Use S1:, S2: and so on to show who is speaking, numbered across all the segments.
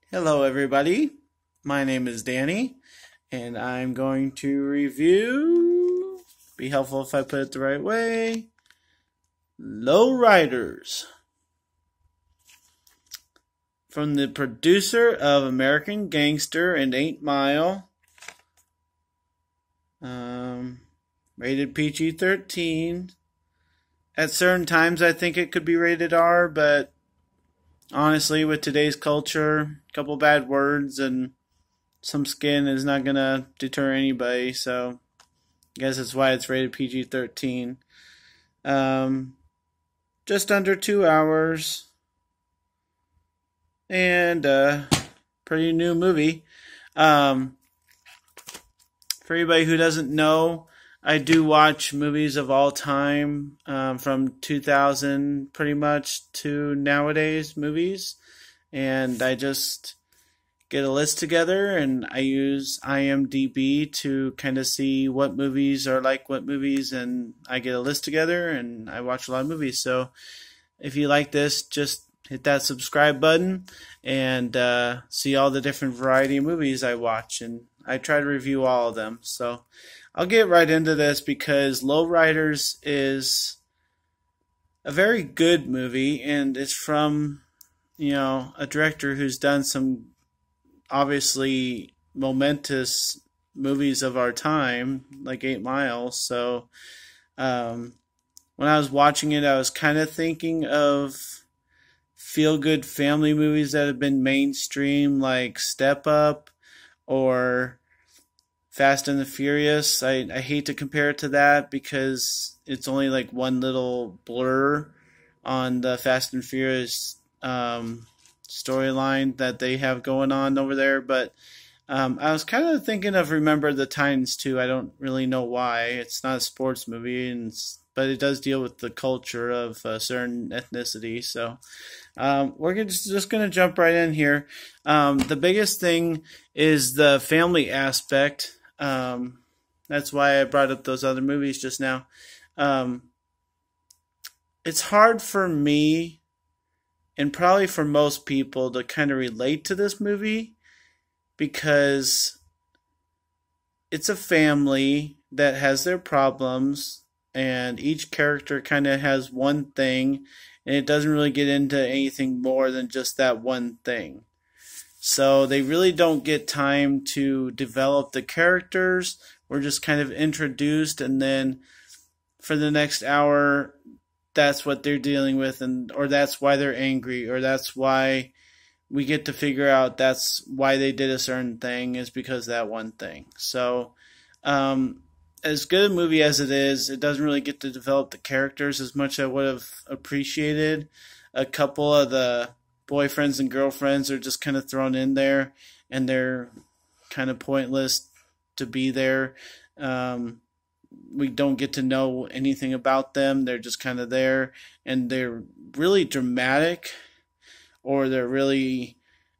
S1: Hello, everybody. My name is Danny, and I'm going to review. Be helpful if I put it the right way. LowRiders. From the producer of American Gangster and 8 Mile. Rated PG-13. At certain times, I think it could be rated R, but honestly, with today's culture, a couple bad words and some skin is not gonna deter anybody, so I guess that's why it's rated PG-13. Just under 2 hours, and pretty new movie. For anybody who doesn't know, I do watch movies of all time, from 2000 pretty much to nowadays movies, and I just get a list together and I use IMDb to kind of see what movies are like what movies, and I get a list together and I watch a lot of movies. So if you like this, just hit that subscribe button and see all the different variety of movies I watch, and I try to review all of them. So I'll get right into this because LowRiders is a very good movie, and it's from a director who's done some obviously momentous movies of our time, like 8 Mile. So when I was watching it, I was kind of thinking of feel-good family movies that have been mainstream, like Step Up or Fast and the Furious. I hate to compare it to that because it's only like one little blur on the Fast and Furious storyline that they have going on over there. But I was kind of thinking of Remember the Titans too. I don't really know why. It's not a sports movie, but it does deal with the culture of a certain ethnicity. So we're just going to jump right in here. The biggest thing is the family aspect. That's why I brought up those other movies just now. It's hard for me, and probably for most people, to kind of relate to this movie because it's a family that has their problems, and each character kind of has one thing, and it doesn't really get into anything more than just that one thing. So they really don't get time to develop the characters. We're just kind of introduced, and then for the next hour, that's what they're dealing with, or that's why they're angry, or that's why we get to figure out that's why they did a certain thing is because of that one thing. So as good a movie as it is, it doesn't really get to develop the characters as much as I would have appreciated. A couple of the boyfriends and girlfriends are just kind of thrown in there, and they're kind of pointless to be there. We don't get to know anything about them. They're just kind of there, and they're really dramatic, or they're really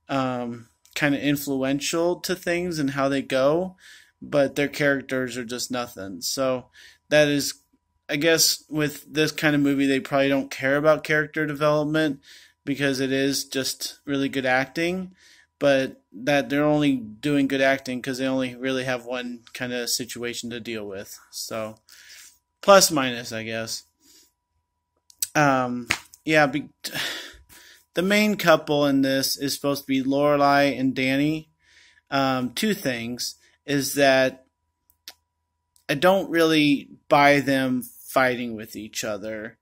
S1: kind of influential to things and how they go, but their characters are just nothing. So that is, I guess, with this kind of movie, they probably don't care about character development because it is just really good acting, but that they're only doing good acting because they only really have one kind of situation to deal with. So plus minus, I guess. Yeah, the main couple in this is supposed to be Lorelai and Danny. Two things is that I don't really buy them fighting with each other.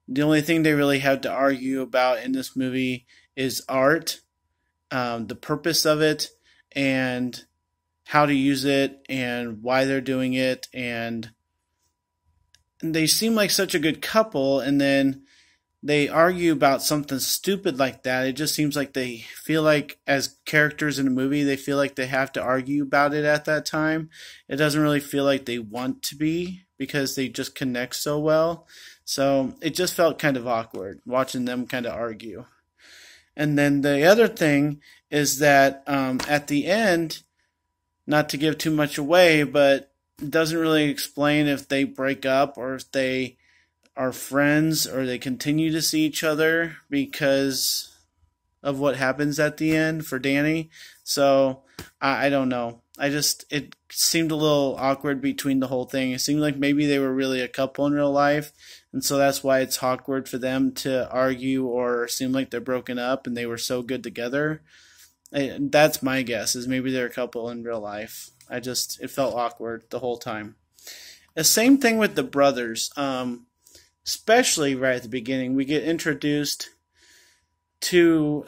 S1: The only thing they really have to argue about in this movie is art, the purpose of it, and how to use it, and why they're doing it. And they seem like such a good couple, and then they argue about something stupid like that. It just seems like they feel like, as characters in a movie, they feel like they have to argue about it at that time. It doesn't really feel like they want to be because they just connect so well. So it just felt kind of awkward watching them kind of argue. And then the other thing is that at the end, not to give too much away, but it doesn't really explain if they break up or if they are friends or they continue to see each other, because of what happens at the end for Danny. So I don't know. It seemed a little awkward between the whole thing. It seemed like maybe they were really a couple in real life, and so that's why it's awkward for them to argue or seem like they're broken up and they were so good together. That's my guess, is maybe they're a couple in real life. It felt awkward the whole time. The same thing with the brothers, especially right at the beginning. We get introduced to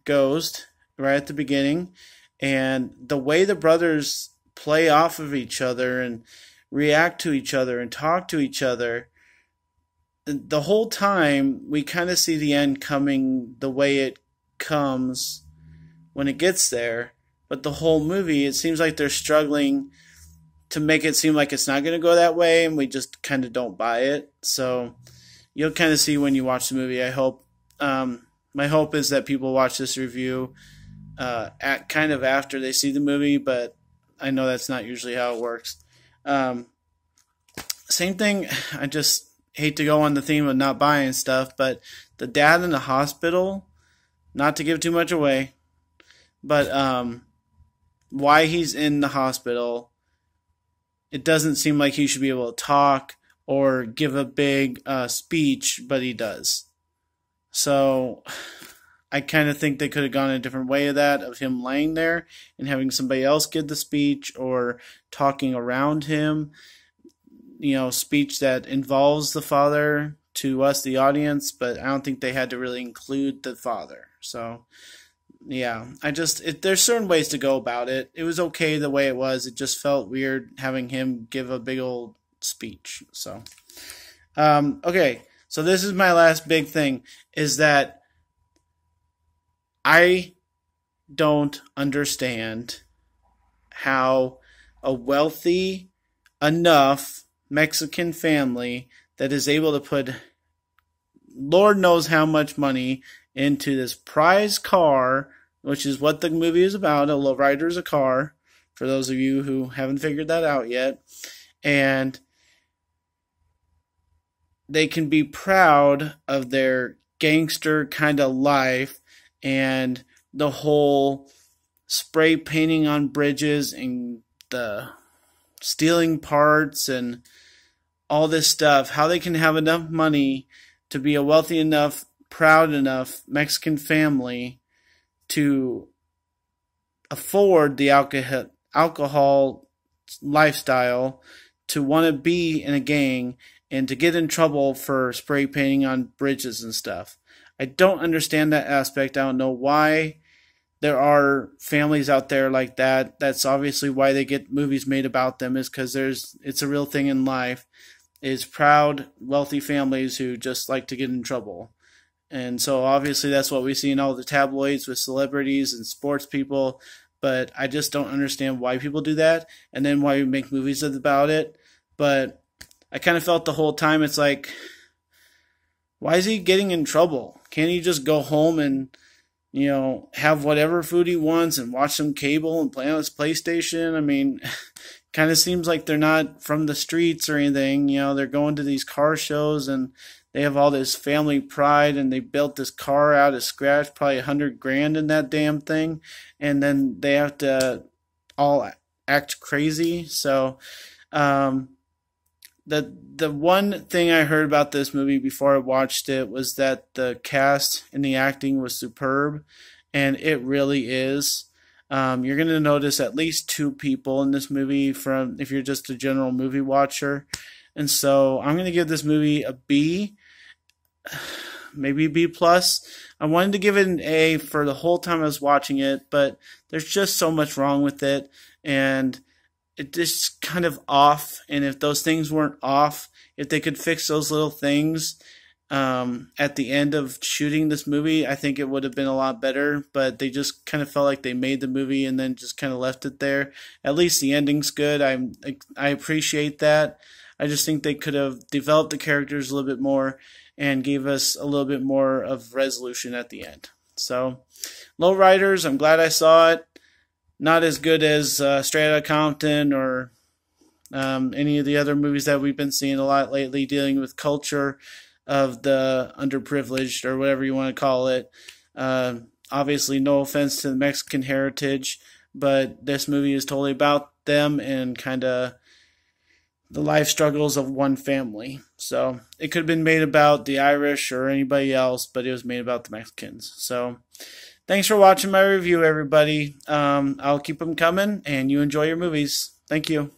S1: Ghost right at the beginning, and the way the brothers play off of each other and react to each other and talk to each other, the whole time we kind of see the end coming the way it comes when it gets there. But the whole movie, it seems like they're struggling to make it seem like it's not going to go that way, and we just kind of don't buy it. So you'll kind of see when you watch the movie, I hope. My hope is that people watch this review at kind of after they see the movie, but I know that's not usually how it works. Same thing, I just hate to go on the theme of not buying stuff, but the dad in the hospital, not to give too much away, but why he's in the hospital, it doesn't seem like he should be able to talk or give a big speech, but he does. So I kind of think they could have gone a different way of that, of him laying there and having somebody else give the speech or talking around him, speech that involves the father to us, the audience, but I don't think they had to really include the father. So yeah, there's certain ways to go about it. It was okay the way it was. It just felt weird having him give a big old speech. So, okay. So this is my last big thing, is that I don't understand how a wealthy enough Mexican family that is able to put Lord knows how much money into this prize car, which is what the movie is about. A LowRider is a car, for those of you who haven't figured that out yet. And they can be proud of their gangster kind of life and the whole spray painting on bridges and the stealing parts and all this stuff. How they can have enough money to be a wealthy enough, proud enough Mexican family to afford the alcohol lifestyle, to want to be in a gang, and to get in trouble for spray painting on bridges and stuff. I don't understand that aspect. I don't know why there are families out there like that. That's obviously why they get movies made about them, is because it's a real thing in life, is proud, wealthy families who just like to get in trouble. And so obviously that's what we see in all the tabloids with celebrities and sports people, but I just don't understand why people do that, and then why we make movies about it. But I kind of felt the whole time, it's like, why is he getting in trouble? Can't he just go home and, have whatever food he wants and watch some cable and play on his PlayStation? I mean, kind of seems like they're not from the streets or anything. They're going to these car shows and they have all this family pride, and they built this car out of scratch, probably $100,000 in that damn thing, and then they have to all act crazy. So, the one thing I heard about this movie before I watched it was that the cast and the acting was superb, and it really is. You're going to notice at least two people in this movie if you're just a general movie watcher. And so I'm going to give this movie a B, maybe B+. I wanted to give it an A for the whole time I was watching it, but there's just so much wrong with it, and it's just kind of off. And if those things weren't off, if they could fix those little things at the end of shooting this movie, I think it would have been a lot better. But they just kind of felt like they made the movie and then just kind of left it there. At least the ending's good. I appreciate that. I just think they could have developed the characters a little bit more and gave us a little bit more of resolution at the end. So, LowRiders, I'm glad I saw it. Not as good as Straight Outta Compton or any of the other movies that we've been seeing a lot lately, dealing with culture of the underprivileged or whatever you want to call it. Obviously, no offense to the Mexican heritage, but this movie is totally about them and kind of the life struggles of one family. So it could have been made about the Irish or anybody else, but it was made about the Mexicans. So thanks for watching my review, everybody. I'll keep them coming, and you enjoy your movies. Thank you.